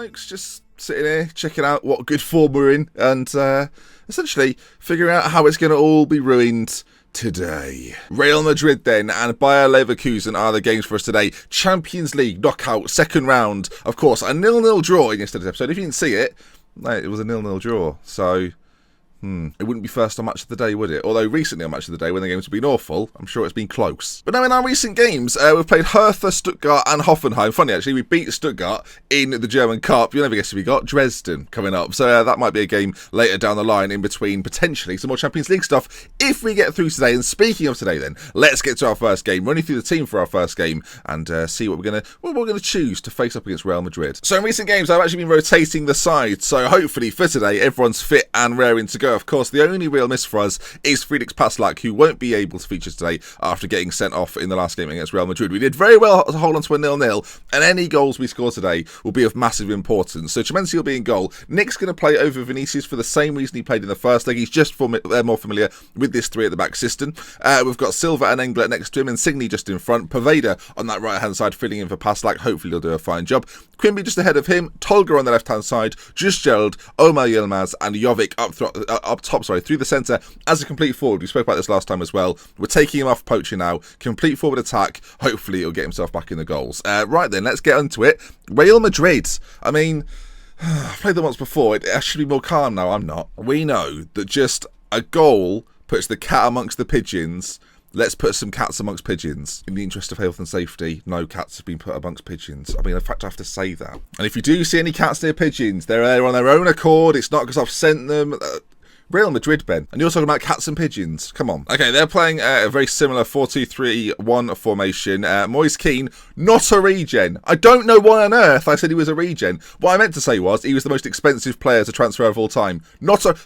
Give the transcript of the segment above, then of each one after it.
folks. Just sitting here, checking out what good form we're in, and essentially figuring out how it's going to all be ruined today. Real Madrid then and Bayer Leverkusen are the games for us today. Champions League knockout second round. Of course, a 0-0 draw in yesterday's episode. If you didn't see it, it was a 0-0 draw. So it wouldn't be first on Match of the Day, would it? Although recently on Match of the Day, when the games have been awful, I'm sure it's been close. But now in our recent games, we've played Hertha, Stuttgart and Hoffenheim. Funny, actually, we beat Stuttgart in the German Cup. You'll never guess who we got. Dresden coming up. So that might be a game later down the line in between, potentially, some more Champions League stuff if we get through today. And speaking of today then, let's get to our first game. Running through the team for our first game and see what we're gonna choose to face up against Real Madrid. So in recent games, I've actually been rotating the side. So hopefully for today, everyone's fit and raring to go. Of course, the only real miss for us is Felix Passlack, who won't be able to feature today after getting sent off in the last game against Real Madrid. We did very well to hold on to a 0-0, and any goals we score today will be of massive importance. So Chimenzi will be in goal. Nick's going to play over Vinicius for the same reason he played in the first leg. He's just more familiar with this three at the back system. We've got Silva and Englet next to him, and Insigne just in front. Poveda on that right-hand side filling in for Passlack. Hopefully he'll do a fine job. Quimby just ahead of him. Tolga on the left-hand side. Just Gerald, Omar Yilmaz and Jovic up top, through the centre as a complete forward. We spoke about this last time as well. We're taking him off poacher now. Complete forward attack. Hopefully he'll get himself back in the goals. Right then, let's get onto it. Real Madrid. I mean, I've played them once before. I should be more calm now. I'm not. We know that just a goal puts the cat amongst the pigeons. Let's put some cats amongst pigeons. In the interest of health and safety, no cats have been put amongst pigeons. I mean, in fact, I have to say that. And if you do see any cats near pigeons, they're there on their own accord. It's not because I've sent them. Real Madrid, Ben. And you're talking about cats and pigeons. Come on. Okay, they're playing a very similar 4-2-3-1 formation. Moise Kean, not a regen. I don't know why on earth I said he was a regen. What I meant to say was he was the most expensive player to transfer of all time.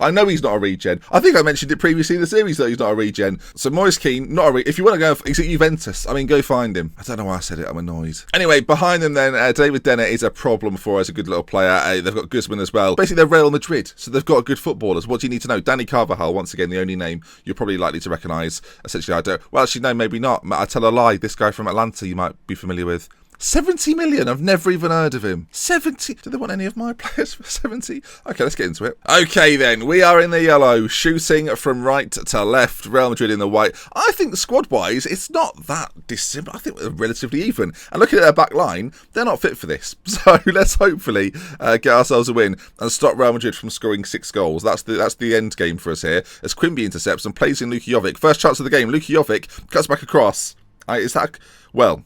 I know he's not a regen. I think I mentioned it previously in the series that he's not a regen. So Moise Kean, not a regen. If you want to go, he's at Juventus. I mean, go find him. I don't know why I said it. I'm annoyed. Anyway, behind them then, David Denner is a problem for us. A good little player. They've got Guzman as well. Basically, they're Real Madrid, so they've got good footballers. What do you need to know? Danny Carvajal, once again, the only name you're probably likely to recognise. Essentially, I don't. Well, actually, no, maybe not. I tell a lie. This guy from Atlanta you might be familiar with. 70 million. I've never even heard of him. 70. Do they want any of my players for 70? Okay, let's get into it. Okay, then. We are in the yellow, shooting from right to left. Real Madrid in the white. I think squad-wise, it's not that dissimilar. I think we're relatively even. And looking at their back line, they're not fit for this. So let's hopefully get ourselves a win and stop Real Madrid from scoring 6 goals. That's the end game for us here. As Quimby intercepts and plays in Luka Jovic. First chance of the game. Luka Jovic cuts back across. Is that... Well,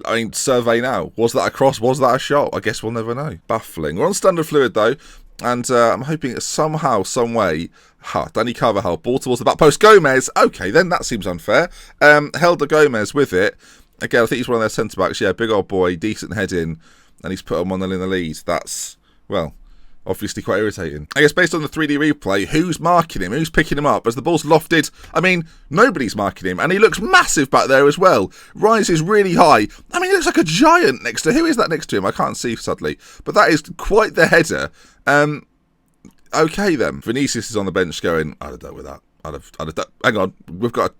I mean, survey now. Was that a cross? Was that a shot? I guess we'll never know. Baffling. We're on standard fluid, though. And I'm hoping somehow, some way... Danny Carvajal, ball towards the back post. Gomez. Okay, then that seems unfair. Helder Gomez with it. Again, I think he's one of their centre-backs. Yeah, big old boy, decent head in. And he's put them 1-0 in the lead. That's, well... obviously quite irritating. I guess based on the 3D replay, who's marking him? Who's picking him up? As the ball's lofted, I mean, nobody's marking him. And he looks massive back there as well. Rises really high. I mean, he looks like a giant next to... Who is that next to him? I can't see, sadly. But that is quite the header. Okay, then. Vinicius is on the bench going, I'd have dealt with that. I'd have done... Hang on. We've got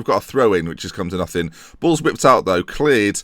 a throw-in, which has come to nothing. Ball's whipped out, though. Cleared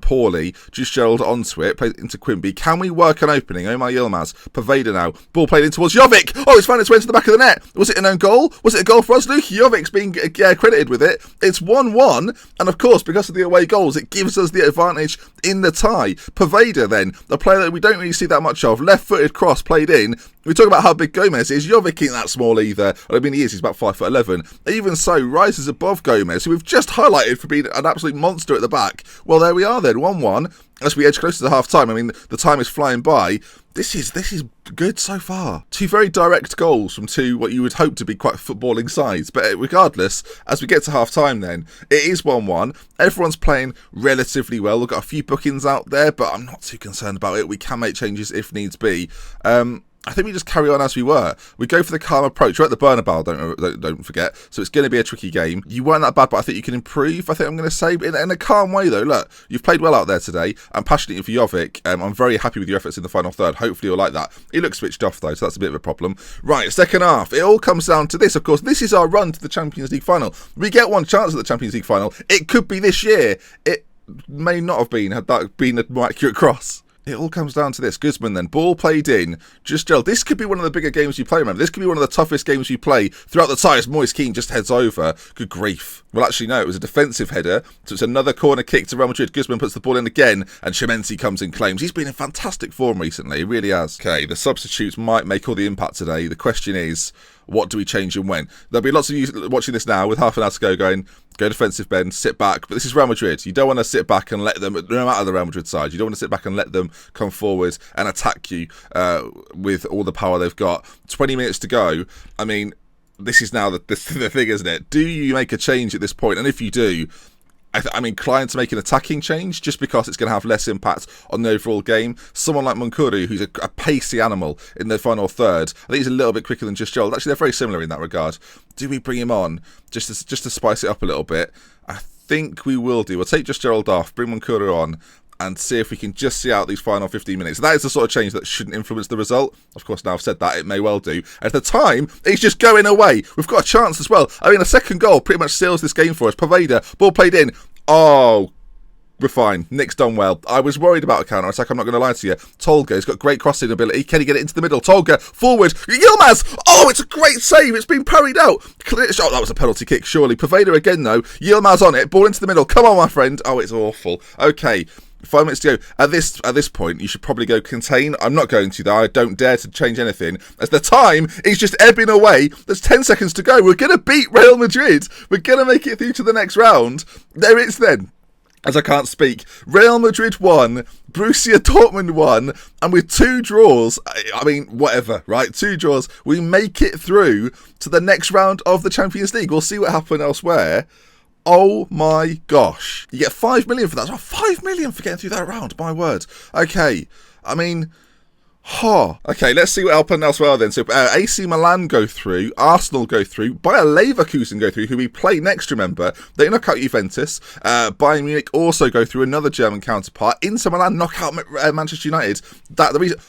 poorly. Just Gerald onto it. Played into Quimby. Can we work an opening? Omar Yilmaz. Poveda now. Ball played in towards Jovic. Oh, it's found its way into the back of the net. Was it an own goal? Was it a goal for us? Luka Jovic's being credited with it. It's 1-1. And, of course, because of the away goals, it gives us the advantage in the tie. Poveda, then. A player that we don't really see that much of. Left-footed cross played in. We talk about how big Gomez is. Jovic ain't that small either. I mean, he is. He's about 5'11". Even so, rises above Gomez, who we've just highlighted for being an absolute monster at the back. Well, there we are then, 1-1. As we edge closer to half-time, I mean, the time is flying by. This is good so far. 2 very direct goals from 2 what you would hope to be quite footballing sides. But regardless, as we get to half-time then, it is 1-1. Everyone's playing relatively well. We've got a few bookings out there, but I'm not too concerned about it. We can make changes if needs be. I think we just carry on as we were. We go for the calm approach. We're at the Bernabeu, don't forget. So it's going to be a tricky game. You weren't that bad, but I think you can improve, I think I'm going to say. In a calm way, though. Look, you've played well out there today. I'm passionate for Jovic. I'm very happy with your efforts in the final third. Hopefully you'll like that. He looks switched off, though, so that's a bit of a problem. Right, second half. It all comes down to this. Of course, this is our run to the Champions League final. We get one chance at the Champions League final. It could be this year. It may not have been, had that been a more accurate cross. It all comes down to this. Guzman then, ball played in, just gel. This could be one of the bigger games you play, remember. This could be one of the toughest games you play throughout the tie as Moise Kean just heads over. Good grief. Well, actually, no, it was a defensive header, so it's another corner kick to Real Madrid. Guzman puts the ball in again, and Chimenzi comes in claims. He's been in fantastic form recently, he really has. Okay, the substitutes might make all the impact today. The question is, what do we change and when? There'll be lots of you watching this now with half an hour to go going, go defensive, Ben, sit back. But this is Real Madrid. You don't want to sit back and let them, no matter the Real Madrid side, you don't want to sit back and let them come forward and attack you with all the power they've got. 20 minutes to go. I mean, this is now the thing, isn't it? Do you make a change at this point? And if you do, I'm inclined to make an attacking change just because it's going to have less impact on the overall game. Someone like Munkuru, who's a pacey animal in the final third, I think he's a little bit quicker than just Joel. Actually, they're very similar in that regard. Do we bring him on just to spice it up a little bit? I think we will do. We'll take just Gerald off, bring Munkuru on, and see if we can just see out these final 15 minutes. That is the sort of change that shouldn't influence the result. Of course, now I've said that, it may well do. At the time, it's just going away. We've got a chance as well. I mean, a second goal pretty much seals this game for us. Poveda, ball played in. Oh, we're fine. Nick's done well. I was worried about a counter-attack, I'm not going to lie to you. Tolga, he's got great crossing ability. Can he get it into the middle? Tolga, forward. Yilmaz! Oh, it's a great save. It's been parried out. Clear shot. That was a penalty kick, surely. Poveda again, though. Yilmaz on it. Ball into the middle. Come on, my friend. Oh, it's awful. Okay. 5 minutes to go. At this point, you should probably go contain. I'm not going to, though. I don't dare to change anything. As the time is just ebbing away. There's 10 seconds to go. We're going to beat Real Madrid. We're going to make it through to the next round. There it is then. As I can't speak. Real Madrid won. Borussia Dortmund won. And with 2 draws, I mean, whatever, right? 2 draws. We make it through to the next round of the Champions League. We'll see what happened elsewhere. Oh my gosh. You get 5 million for that. Oh, 5 million for getting through that round, my word. Okay, I mean, okay, let's see what happened elsewhere then. So AC Milan go through, Arsenal go through, Bayer Leverkusen go through, who we play next, remember. They knock out Juventus. Bayern Munich also go through, another German counterpart. Inter Milan knock out Manchester United. The reason...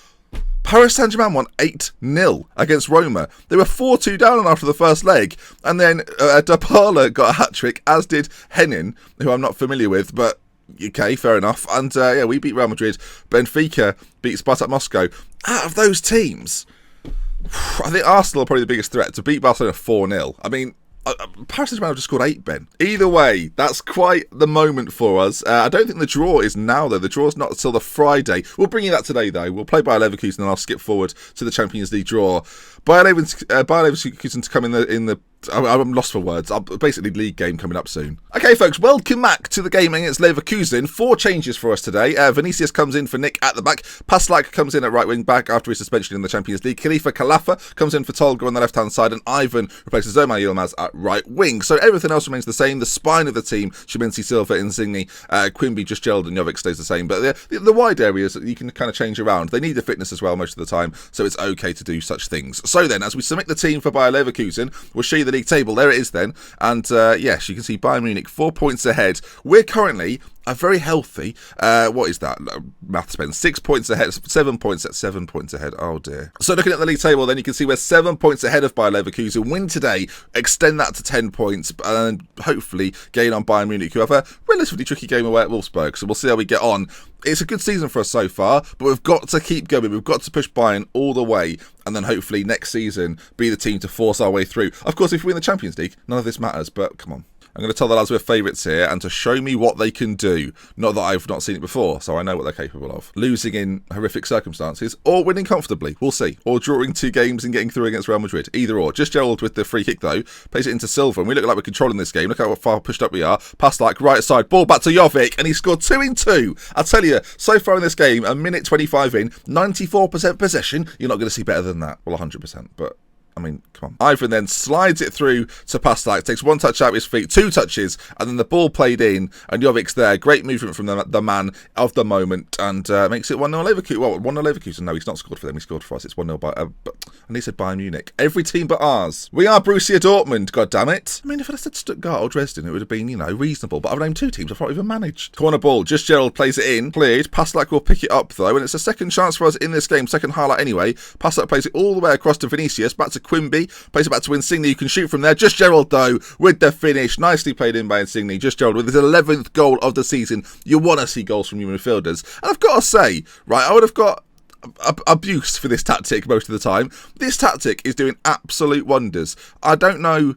Paris Saint-Germain won 8-0 against Roma. They were 4-2 down after the first leg. And then Dybala got a hat-trick, as did Henin, who I'm not familiar with, but okay, fair enough. And yeah, we beat Real Madrid. Benfica beat Spartak Moscow. Out of those teams, I think Arsenal are probably the biggest threat. To beat Barcelona 4-0. I mean, Paris Saint-Germain have just scored 8, Ben. Either way, that's quite the moment for us. I don't think the draw is now, though. The draw's not until the Friday. We'll bring you that today, though. We'll play Bayer Leverkusen, and I'll skip forward to the Champions League draw. Bayer Leverkusen to come in the I'm lost for words. Basically, league game coming up soon. Okay, folks, welcome back to the game against Leverkusen. 4 changes for us today. Vinicius comes in for Nick at the back. Paslak comes in at right wing back after his suspension in the Champions League. Khalifa Kalafa comes in for Tolga on the left-hand side, and Ivan replaces Omar Yilmaz at right wing. So everything else remains the same. The spine of the team, Chimenzi, Silva, Insigne, Quimby, just Gerald and Jovic stays the same. But the wide areas you can kind of change around. They need the fitness as well most of the time, so it's okay to do such things. So then, as we submit the team for Bayer Leverkusen, we'll show you the league table. There it is then. And yes, you can see Bayern Munich 4 points ahead. We're currently a very healthy, what is that? Maths Ben, 6 points ahead, 7 points ahead. Oh dear. So looking at the league table, then you can see we're 7 points ahead of Bayer Leverkusen. Win today, extend that to 10 points, and hopefully gain on Bayern Munich, who have a relatively tricky game away at Wolfsburg. So we'll see how we get on. It's a good season for us so far, but we've got to keep going. We've got to push Bayern all the way, and then hopefully next season be the team to force our way through. Of course, if we win the Champions League, none of this matters, but come on. I'm going to tell the lads we're favourites here and to show me what they can do. Not that I've not seen it before, so I know what they're capable of. Losing in horrific circumstances or winning comfortably. We'll see. Or drawing 2 games and getting through against Real Madrid. Either or. Just Gerald with the free kick, though. Plays it into Silva, and we look like we're controlling this game. Look how far pushed up we are. Pass like right side. Ball back to Jovic, and he scored 2 in 2. I'll tell you, so far in this game, a minute 25 in, 94% possession. You're not going to see better than that. Well, 100%, but... I mean, come on. Ivan then slides it through to Paslak, takes 1 touch out of his feet, 2 touches, and then the ball played in, and Jovic's there. Great movement from the man of the moment, and makes it 1-0 Leverkusen. Well, 1-0 Leverkusen. No, he's not scored for them. He scored for us. It's 1-0 by... and he said Bayern Munich. Every team but ours. We are Borussia Dortmund, goddammit. I mean, if I'd said Stuttgart or Dresden, it would have been, you know, reasonable, but I've named 2 teams I've not even managed. Corner ball. Just Gerald plays it in. Cleared. Paslak will pick it up, though, and it's a second chance for us in this game. Second highlight anyway. Paslak plays it all the way across to Vinicius, back to Quimby. Plays it back to Insigne, who can shoot from there. Just Gerald, though, with the finish. Nicely played in by Insigne. Just Gerald with his 11th goal of the season. You want to see goals from your midfielders. And I've got to say, right, I would have got abuse for this tactic most of the time. This tactic is doing absolute wonders. I don't know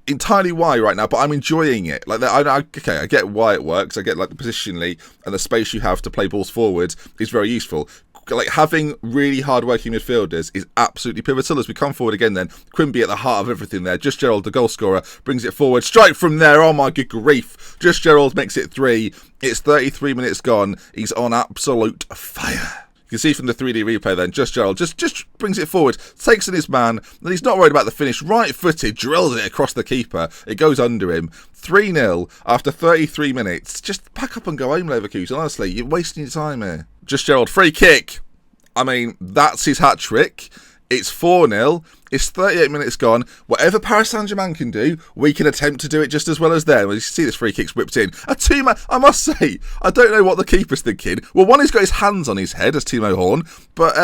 entirely why right now, but I'm enjoying it. Like, okay, I get why it works. I get, like, the positionally and the space you have to play balls forward is very useful. Like, having really hard-working midfielders is absolutely pivotal. As we come forward again then, Quimby at the heart of everything there. Just Gerald, the goal scorer, brings it forward. Strike from there. Oh my good grief. Just Gerald makes it 3. It's 33 minutes gone. He's on absolute fire. You can see from the 3D replay then, Just Gerald just brings it forward, takes in his man, and he's not worried about the finish. Right-footed, drills it across the keeper. It goes under him. 3-0 after 33 minutes. Just pack up and go home, Leverkusen. Honestly, you're wasting your time here. Just Gerald, free kick. I mean, that's his hat-trick. It's 4-0. It's 38 minutes gone. Whatever Paris Saint-Germain can do, we can attempt to do it just as well as them. Well, you see this free kick's whipped in. A two-man... I must say, I don't know what the keeper's thinking. Well, one, he's got his hands on his head, as Timo Horn. But,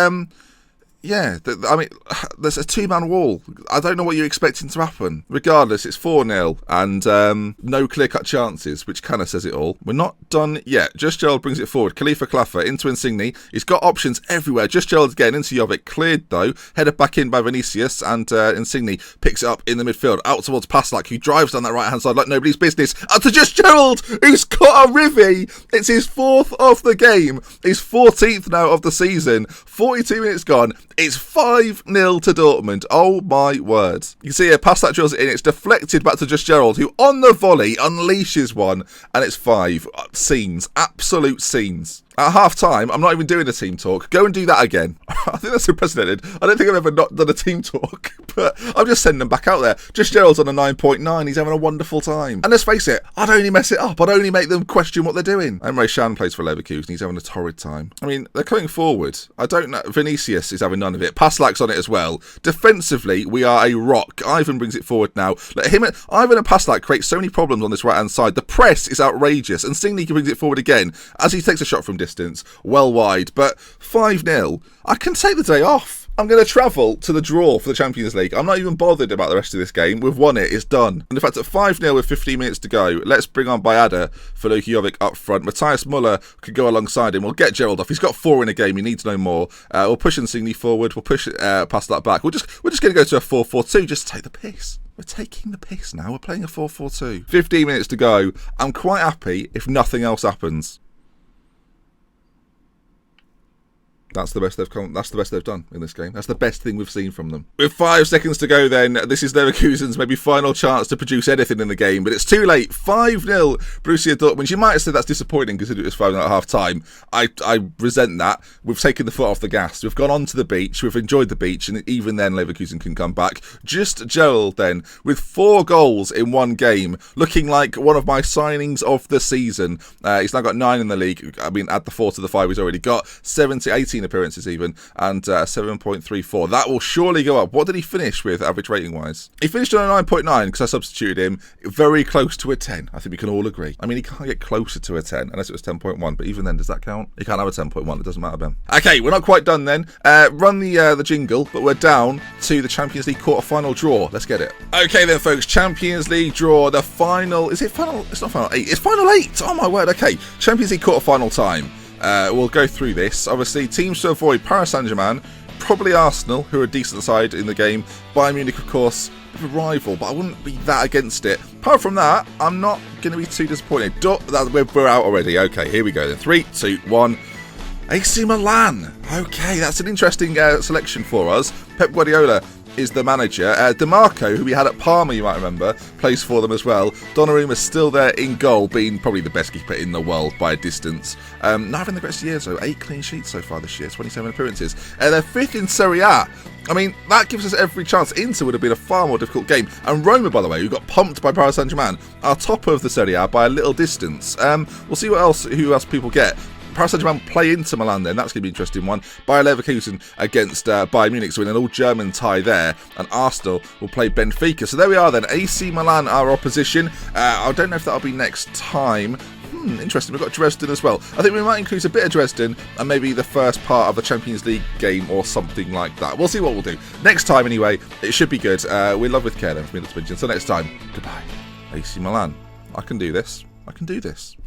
yeah, I mean, there's a two-man wall. I don't know what you're expecting to happen. Regardless, it's 4-0 and no clear-cut chances, which kind of says it all. We're not done yet. Just Gerald brings it forward. Khalifa Klaffer into Insigne. He's got options everywhere. Just Gerald again into Jovic. Cleared, though. Headed back in by Vinicius, and Insigne picks it up in the midfield. Out towards Paslak, who drives down that right-hand side like nobody's business. Up to Just Gerald, who's got a rivy. It's his 4th of the game. His 14th now of the season. 42 minutes gone. It's 5-0 to Dortmund. Oh my word. You can see here, Paslak drills it in. It's deflected back to Just Gerald, who on the volley unleashes one, and it's 5. Scenes. Absolute scenes. At half-time, I'm not even doing a team talk. Go and do that again. I think that's unprecedented. I don't think I've ever not done a team talk, but I'm just sending them back out there. Just Gerald's on a 9.9. He's having a wonderful time. And let's face it, I'd only mess it up. I'd only make them question what they're doing. Emre Can plays for Leverkusen. He's having a torrid time. I mean, they're coming forward. I don't know. Vinicius is having none of it. Paslak's on it as well. Defensively, we are a rock. Ivan brings it forward now. Let him, Ivan and Paslak create so many problems on this right-hand side. The press is outrageous. And Insigne brings it forward again as he takes a shot from distance, well wide, but 5-0. I can take the day off. I'm going to travel to the draw for the Champions League. I'm not even bothered about the rest of this game. We've won it. It's done. And in fact, at 5-0 with 15 minutes to go, let's bring on Bayada for Luka Jovic up front. Matthias Muller could go alongside him. We'll get Gerald off. He's got 4 in a game. He needs no more. We'll push Insigne forward. We'll push past that back. We're just going to go to a 4-4-2 just to take the piss. We're taking the piss now. We're playing a 4-4-2. 15 minutes to go. I'm quite happy if nothing else happens. That's the best they've come. That's the best they've done in this game. That's the best thing we've seen from them. With 5 seconds to go, then this is Leverkusen's maybe final chance to produce anything in the game, but it's too late. 5-0, Borussia Dortmund. You might have said that's disappointing considering it was 5-0 at half time. I resent that. We've taken the foot off the gas. We've gone onto the beach. We've enjoyed the beach, and even then, Leverkusen can come back. Just Gerald then with 4 goals in one game, looking like one of my signings of the season. He's now got 9 in the league. I mean, add the 4 to the 5 he's already got. 18 appearances even, and 7.34. That will surely go up. What did he finish with average rating wise? He finished on a 9.9 because I substituted him. Very close to a 10. I think we can all agree. I mean, he can't get closer to a 10 unless it was 10.1, but even then, does that count? He can't have a 10.1. It doesn't matter, Ben. Okay, we're not quite done then. Run the jingle, but we're down to the Champions League quarter-final draw. Let's get it. Okay then, folks. Champions League draw. The final... Is it final? It's not final 8. It's final 8. Oh my word. Okay. Champions League quarter-final time. We'll go through this. Obviously, teams to avoid: Paris Saint-Germain, probably Arsenal, who are a decent side in the game. Bayern Munich, of course, a bit of a rival, but I wouldn't be that against it. Apart from that, I'm not going to be too disappointed. We're out already. Okay, here we go then. 3, 2, 1. AC Milan. Okay, that's an interesting selection for us. Pep Guardiola is the manager. DeMarco, who we had at Parma, you might remember, plays for them as well. Donnarumma's still there in goal, being probably the best keeper in the world by a distance. Not having the best year, though. 8 clean sheets so far this year, 27 appearances. They're 5th in Serie A. I mean, that gives us every chance. Inter would have been a far more difficult game. And Roma, by the way, who got pumped by Paris Saint-Germain, are top of the Serie A by a little distance. We'll see who else people get. Paris Saint-Germain play into Milan then. That's going to be an interesting one. Bayer Leverkusen against Bayern Munich. So in an all-German tie there. And Arsenal will play Benfica. So there we are then. AC Milan, our opposition. I don't know if that'll be next time. Interesting. We've got Dresden as well. I think we might include a bit of Dresden and maybe the first part of the Champions League game or something like that. We'll see what we'll do. Next time, anyway, it should be good. We love with care then from me, Until next time, goodbye. AC Milan. I can do this. I can do this.